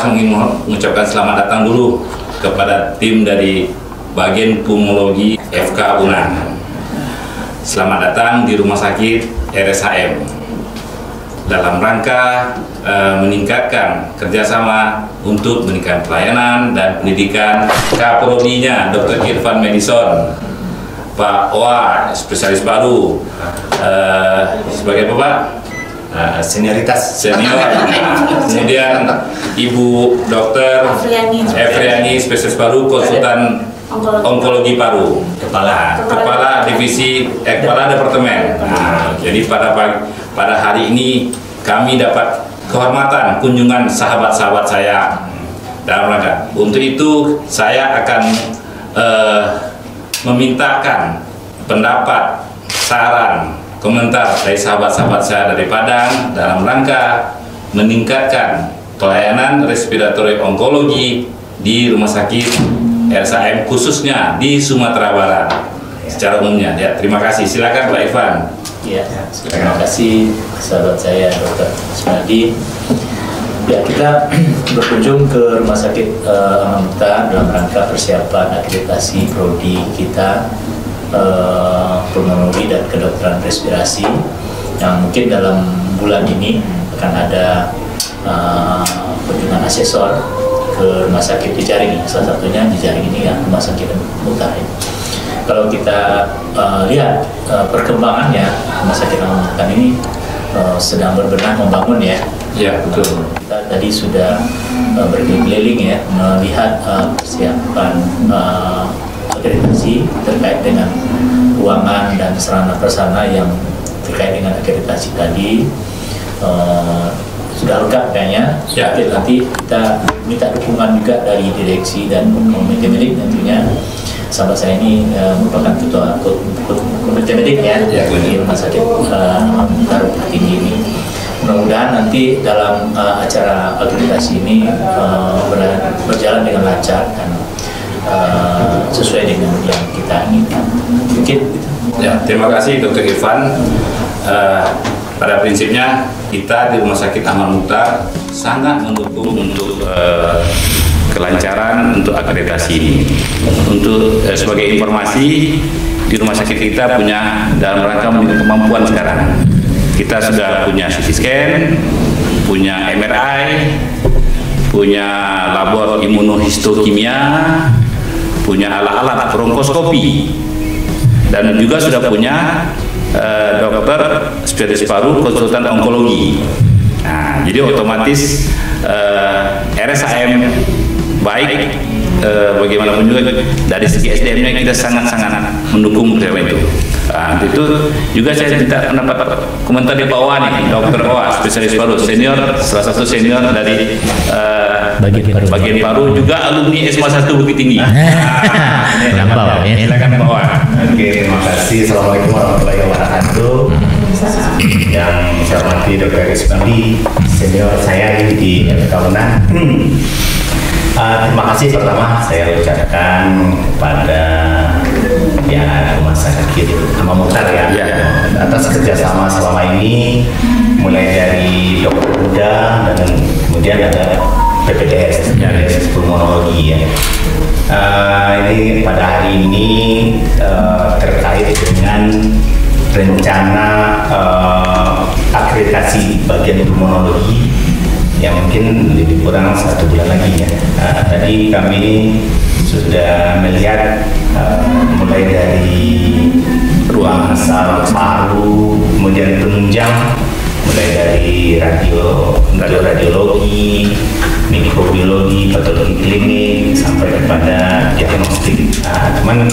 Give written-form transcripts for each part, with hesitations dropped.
Mas mengucapkan selamat datang dulu kepada tim dari bagian pulmonologi FK Unan. Selamat datang di Rumah Sakit RSHM dalam rangka meningkatkan kerjasama untuk meningkatkan pelayanan dan pendidikan Kaprodinya Dr. Irfan Madison, Pak Owa, spesialis baru, sebagai apa Pak? Senioritas Senior. Kemudian Ibu Dr. Efriani, spesialis baru, konsultan onkologi paru, kepala divisi, kepala departemen. Jadi pada hari ini kami dapat kehormatan kunjungan sahabat-sahabat saya dalam rangka. Untuk itu saya akan memintakan pendapat, saran, komentar dari sahabat-sahabat saya dari Padang dalam rangka meningkatkan pelayanan respiratori onkologi di Rumah Sakit RSHM khususnya di Sumatera Barat secara umumnya. Ya, terima kasih. Silakan Pak Irfan. Ya, terima kasih sahabat saya Dr. Sunadi. Ya, kita berkunjung ke Rumah Sakit Amanata dalam rangka persiapan akreditasi prodi kita pulmonologi dan kedokteran respirasi, yang mungkin dalam bulan ini akan ada kunjungan asesor ke rumah sakit di Jaring, salah satunya di Jaring ini ya, Rumah Sakit Mutar. Kalau kita lihat perkembangannya, Rumah Sakit Mutar ini sedang berbenah membangun ya. Ya, betul. Kita tadi sudah berkeliling ya, melihat persiapan akreditasi terkait dengan ruangan dan sarana prasarana yang terkait dengan akreditasi tadi sudah lengkap kayaknya. Ya. Nanti kita minta dukungan juga dari direksi dan komite medik tentunya. Sahabat saya ini merupakan ketua komite medik ya, di Rumah Sakit Taruh Tinggi ini. Mudah-mudahan nanti dalam acara akreditasi ini berjalan dengan lancar dan sesuai dengan yang kita inginkan. Mungkin ya, terima kasih Dr. Irfan. Pada prinsipnya kita di Rumah Sakit Ahmad Mukhtar sangat mendukung untuk kelancaran untuk akreditasi ini. Untuk sebagai informasi, di rumah sakit kita punya dalam rangka memiliki kemampuan sekarang. Kita sudah punya CT scan, punya MRI, punya labor imunohistokimia, punya alat-alat bronkoskopi, dan juga sudah punya dokter spesialis paru konsultan onkologi. Nah, jadi otomatis RSHM baik bagaimanapun juga dari segi SDM-nya kita sangat-sangat mendukung program itu. Nah, itu juga saya minta pendapat komentar di Pak Owa nih, Dokter Owa, spesialis paru senior, salah satu senior dari bagian paru, juga alumni SMA 1 Bukit Tinggi. Silakan Pak Owa. Oke, terima kasih. Assalamualaikum warahmatullahi wabarakatuh. Yang saya hormati Dr. Ismandi, senior saya di FK Unan. Terima kasih pertama saya ucapkan kepada Rumah Sakit Ahmad Mukhtar ya, atas kerjasama selama ini, mulai dari dokter muda dan kemudian ada PPDS, pulmonologi ya. Ini pada hari ini terkait dengan rencana akreditasi bagian pulmonologi yang mungkin lebih kurang 1 bulan lagi ya. Tadi kami sudah melihat mulai dari ruang sal paru, kemudian penunjang, mulai dari radiologi, mikrobiologi, patologi klinik, sampai kepada diagnostik. Cuman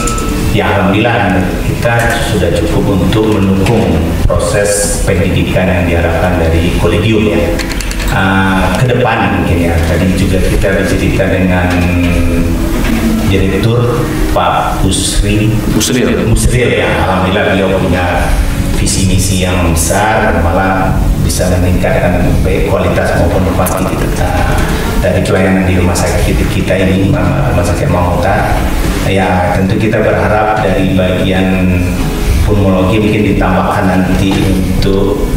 ya alhamdulillah kita sudah cukup untuk mendukung proses pendidikan yang diharapkan dari kolegium ya. Ke depan mungkin ya, tadi juga kita bercerita dengan Direktur Pak Musril ya, alhamdulillah beliau punya visi misi yang besar, malah bisa meningkatkan baik kualitas maupun kuantitas dari pelayanan di rumah sakit kita ini, Rumah Sakit Ahmad Mukhtar. Ya tentu kita berharap dari bagian pulmonologi mungkin ditambahkan nanti untuk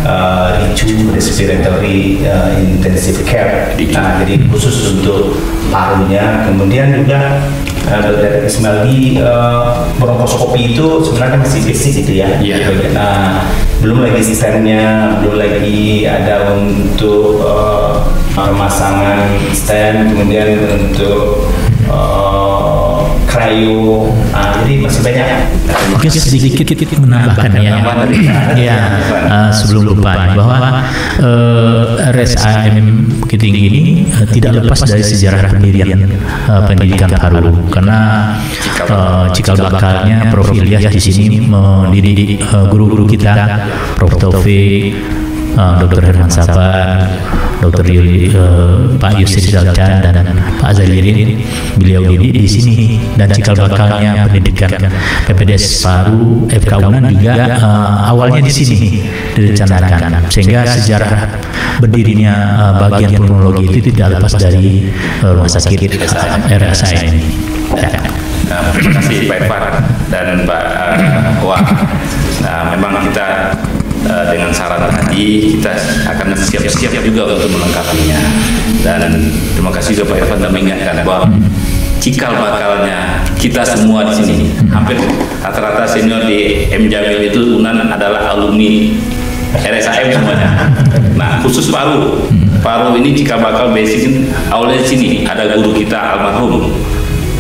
RICU, respiratory intensive care. Nah, jadi khusus untuk parunya. Kemudian juga Dr. Ismaili, bronkoskopi itu sebenarnya masih basic gitu ya. Nah, belum lagi stand-nya, belum lagi ada untuk pemasangan stand, kemudian untuk cryo, jadi masih banyak. Mungkin sedikit menambahkan ya, sebelum lupa bahwa RSAM Bukit Tinggi ini tidak lepas dari sejarah pendirian pendidikan paru, karena cikal bakalnya Prof. Ilyas di sini mendidik guru-guru kita, Prof. Taufik, Dr. Herman Sabar, Dr. Pak Yusri Zalcan dan Pak Zalirin. Beliau didik di sini, dan cikal bakalnya pendidikan PPDS Paru FK Unan juga awalnya di sini direncanakan, sehingga sejarah berdirinya bagian pulmonologi itu tidak lepas dari rumah sakit RSAM ini. Terima kasih Pak Irfan dan Pak Wah. Nah, memang kita dengan saran tadi kita akan siap-siap juga untuk melengkapinya, dan terima kasih juga Pak Irfan dan mengingatkan bahwa cikal bakalnya kita semua di sini, hampir rata-rata senior di M Jamil itu Unan adalah alumni RSAM semuanya. Nah, khusus paru ini cikal bakal basic awalnya di sini ada guru kita almarhum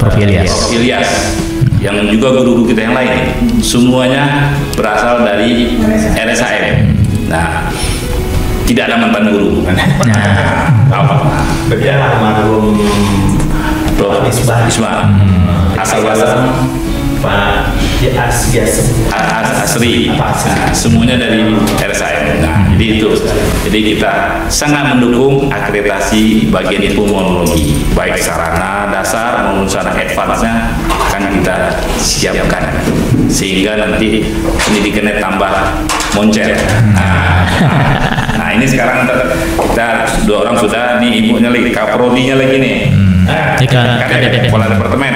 Prof. Ilyas, yang juga guru-guru kita yang lain, semuanya berasal dari RSAM. Nah, tidak ada mantan guru. Berarti almarhum Prof. Isma, asal-asal Pak Asri, semuanya dari RSAM. Nah, jadi itu. Jadi kita sangat mendukung akreditasi bagian pulmonologi, baik sarana dasar maupun sarana advance-nya akan kita siapkan, sehingga nanti pendidikannya tambah moncer. Nah, ini sekarang kita dua orang sudah, nih ibunya lagi, kaprodinya lagi nih. Kepala departemen.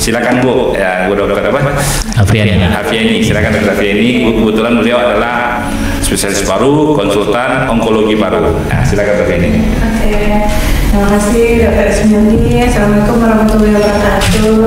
Silakan Bu, ya Bu Dokter apa? Afiani, silakan Dokter Afiani. Kebetulan beliau adalah spesialis paru, konsultan onkologi paru. Nah, silakan Dokter Afiani. Oke, terima kasih Dokter Ismaili. Assalamualaikum warahmatullahi wabarakatuh.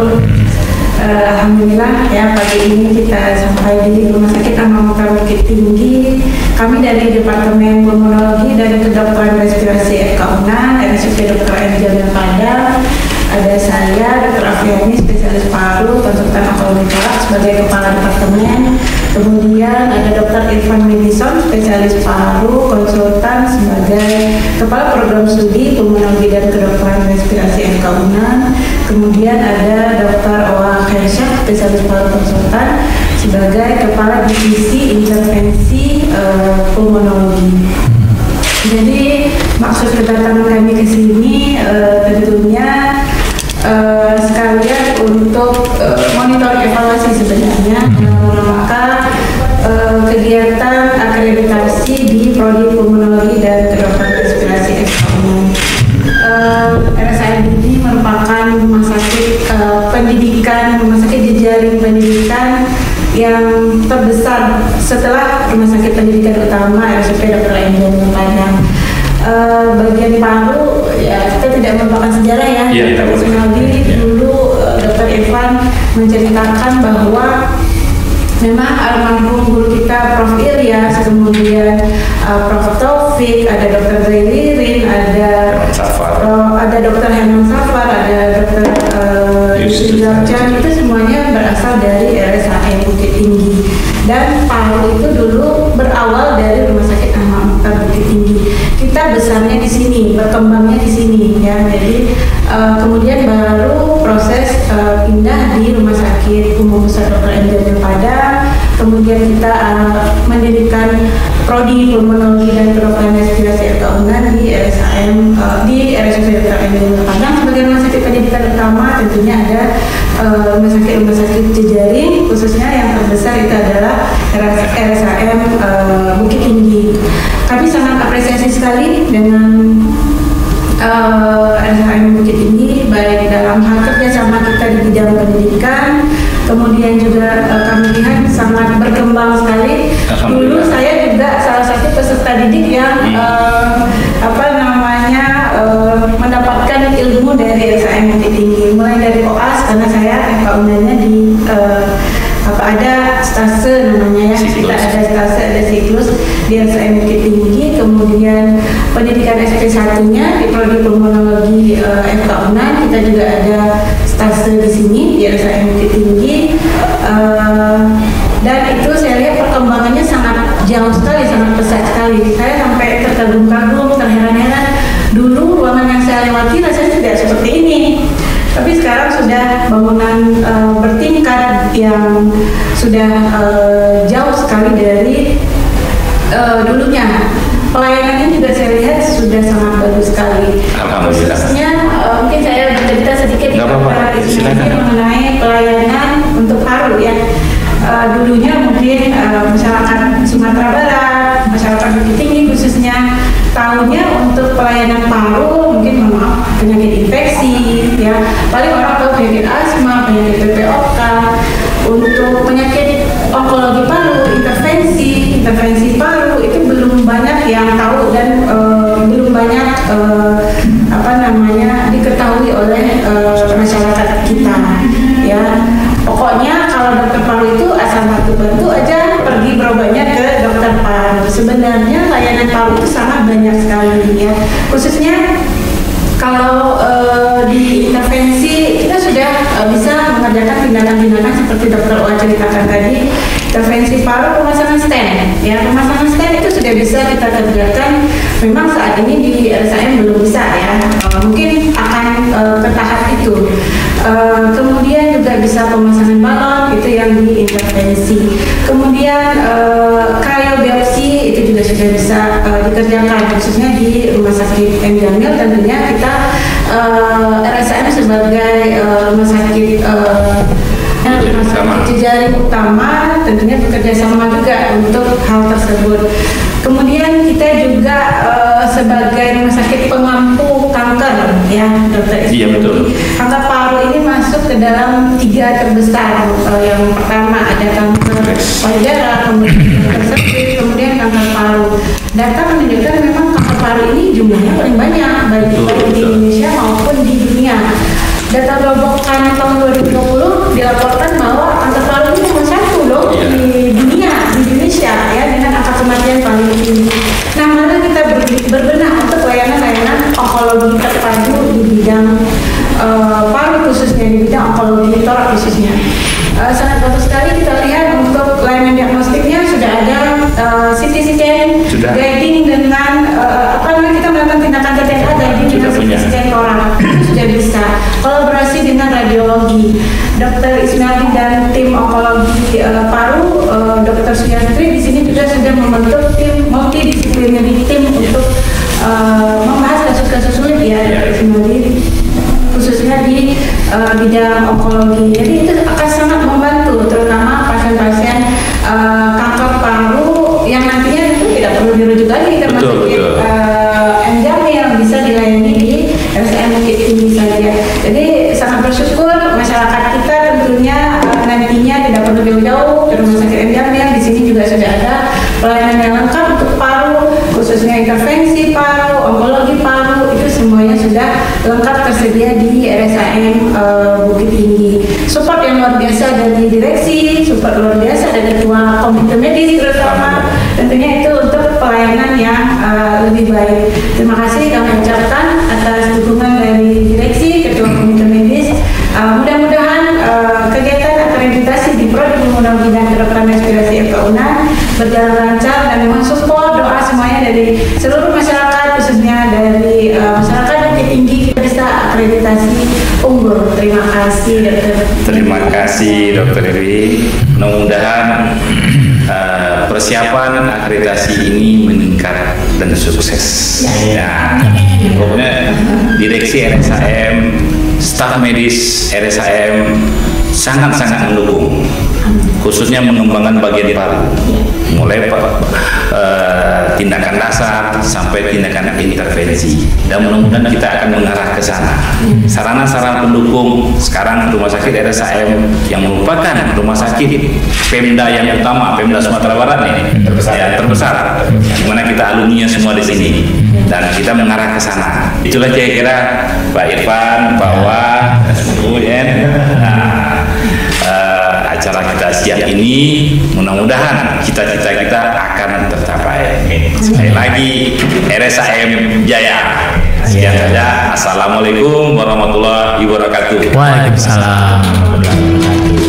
Alhamdulillah ya, pagi ini kita sampai di Rumah Sakit Amamata Bukit Tinggi. Kami dari Departemen Pulmonologi dan Kedokteran Respirasi FK Unan, RSUP Dr. Jamil Padang. Ada saya, Dr. Afiani, spesialis paru, konsultan onkologi torak sebagai kepala departemen. Kemudian ada Dr. Irfan Wilison, spesialis paru, konsultan sebagai kepala program studi pulmonologi dan kedokteran respirasi FK Unan. Kemudian ada Dr. Owa Khairsyah, spesialis paru konsultan sebagai kepala divisi intervensi pulmonologi. Jadi maksud kedatangan kami ke sini tentunya sekalian untuk monitor evaluasi sebenarnya maka kegiatan akreditasi di Prodi Pulmonologi dan Kedokteran Respirasi FK Unan. RSAM ini merupakan rumah sakit pendidikan, rumah sakit jejaring pendidikan yang terbesar setelah Rumah Sakit Pendidikan Utama RSUP Dr. Jamil Padang. Bagian paru ya kita tidak merupakan sejarah ya. Dulu Dr. Irfan menceritakan bahwa memang almarhum guru kita Prof. Ilyas, kemudian Prof. Taufik, ada Dr. Zalirin, ada Dr. Herman Safar, ada Dr. Yusri Zalcan, itu semuanya berasal dari RSAM Bukit Tinggi. Dan paru itu dulu berawal dari Rumah Sakit Amamata Bukit Tinggi. Kita besarnya di sini, berkembangnya di sini ya. Jadi kemudian baru proses pindah di Rumah Sakit Umum Pusat Dr. Jamil Padang. Kemudian kita mendirikan Prodi Pulmonologi dan Kedokteran Respirasi FK Unan di RSAM di RSUP Dr. Jamil Padang sebagai rumah sakit pendidikan utama. Tentunya ada rumah sakit jejaring, khususnya yang terbesar itu adalah RSAM Bukit Tinggi. Kami sangat apresiasi sekali dengan RSAM Bukit Tinggi, baik dalam hal kerjasama kita di bidang pendidikan, kemudian juga kami lihat sangat berkembang sekali. Dulu saya juga didik yang mendapatkan ilmu dari RSAM Bukit Tinggi, mulai dari koas karena saya FK-UNAN-nya di ada stase namanya ya, kita ada stase, ada siklus di RSAM Bukit Tinggi, kemudian pendidikan SP1-nya di prodi pulmonologi FK-UNAN, kita juga ada stase di sini di RSAM Bukit Tinggi, dan itu saya lihat perkembangannya sangat jauh sekali, sangat pesat sekali. Saya sampai terkagum-kagum, terheran-heran. Dulu ruangan yang saya lewati rasanya tidak seperti ini, tapi sekarang sudah bangunan bertingkat yang sudah jauh sekali dari dulunya. Pelayanannya juga saya lihat sudah sangat bagus sekali. Khususnya mungkin saya bercerita sedikit mengenai pelayanan untuk paru ya. Dulunya mungkin masyarakat Sumatera Barat, masyarakat Bukit Tinggi khususnya tahunya untuk pelayanan paru mungkin penyakit infeksi ya, paling orang tahu penyakit asma, penyakit PPOK. Untuk penyakit onkologi paru, intervensi paru itu belum banyak yang tahu dan belum banyak diketahui oleh masyarakat kita ya. Pokoknya kalau dokter paru itu asal bantu aja pergi berobatnya ke dokter paru. Sebenarnya layanan paru itu sangat banyak sekali ya. Khususnya kalau di intervensi kita sudah bisa mengerjakan tindakan-tindakan seperti dokter Oa ceritakan tadi, intervensi paru, pemasangan stent ya. Pemasangan stent itu sudah bisa kita kerjakan. Memang saat ini di RSAM belum bisa ya, mungkin akan ke tahap itu. Kemudian juga bisa pemasangan balon, itu yang di intervensi. Kemudian kriobiopsi itu juga sudah bisa dikerjakan, khususnya di Rumah Sakit M. Jamil. Tentunya kita RSAM sebagai rumah sakit jejaring utama tentunya bekerja sama juga untuk hal tersebut. Kemudian kita juga sebagai rumah sakit pengampu kanker ya, dokter. Iya betul. Kanker paru ini masuk ke dalam 3 terbesar. Yang pertama ada kanker payudara, kemudian kanker cervix, kemudian kanker paru. Data menunjukkan memang kanker paru ini jumlahnya paling banyak baik di Indonesia maupun di dunia. Data Globokkan tahun 2020 dilaporkan bahwa kanker paru ini nomor 1 loh di dunia, di Indonesia ya, dengan angka kematian paling tinggi. Nah, mari kita berbenah untuk layanan-layanan onkologi terpadu di bidang paru khususnya, di bidang onkologi torak khususnya. Sangat bagus sekali kita lihat untuk layanan diagnostiknya sudah ada CT scan, guiding dengan kita melakukan tindakan TTK guiding dengan CT scan torak itu sudah bisa. Kolaborasi dengan radiologi, Dr. Ismail dan tim onkologi paru, Dr. Suyantri di sini juga sudah membentuk tim multidisipliner tim untuk membahas kasus-kasus sulit ya, Dr. Ismail khususnya di bidang onkologi. Jadi itu akan sangat membantu terutama pasien-pasien kanker paru yang nantinya itu tidak perlu dirujuk lagi ke rumah sakit M. Jamil, bisa dilayani di RSAM Bukit Tinggi saja. Jadi sangat bersyukur masyarakat kita tentunya nantinya tidak perlu jauh-jauh ke rumah sakit M. Jamil. Di sini juga sudah ada pelayanan yang lengkap untuk paru, khususnya intervensi paru, onkologi paru, itu semuanya sudah lengkap tersedia di RSAM Bukit Tinggi. Support yang luar biasa dari direksi, support luar biasa dari ketua komite medis terutama, tentunya itu untuk pelayanan yang lebih baik. Terima kasih kami ucapkan atas dukungan dari direksi, ketua komite medis. Mudah-mudahan kegiatan akreditasi di Prodi Pulmonologi dan Kedokteran Respirasi FK-UNAN berjalan lancar dan memang support doa semuanya dari seluruh masyarakat, khususnya dari masyarakat Bukit Tinggi, kita bisa akreditasi unggul. Terima kasih dokter. Terima kasih dokter Dewi. Mudah-mudahan persiapan akreditasi ini meningkat dan sukses. Ya. Pokoknya direksi RSAM, staf medis RSAM sangat-sangat mendukung, khususnya mengembangkan bagian paru, mulai tindakan dasar sampai tindakan intervensi, dan mudah-mudahan kita akan mengarah ke sana. Sarana-sarana pendukung sekarang rumah sakit RSAM yang merupakan rumah sakit Pemda yang utama, Pemda Sumatera Barat nih, terbesar, di mana kita alumninya semua di sini, dan kita mengarah ke sana. Itulah kira-kira Pak Irfan, Pak Wah, acara kita siang ini, mudah-mudahan cita-cita kita akan tercapai. Sekali lagi, RSAM Jaya. Sekian saja. Assalamualaikum warahmatullahi wabarakatuh. Waalaikumsalam warahmatullahi wabarakatuh.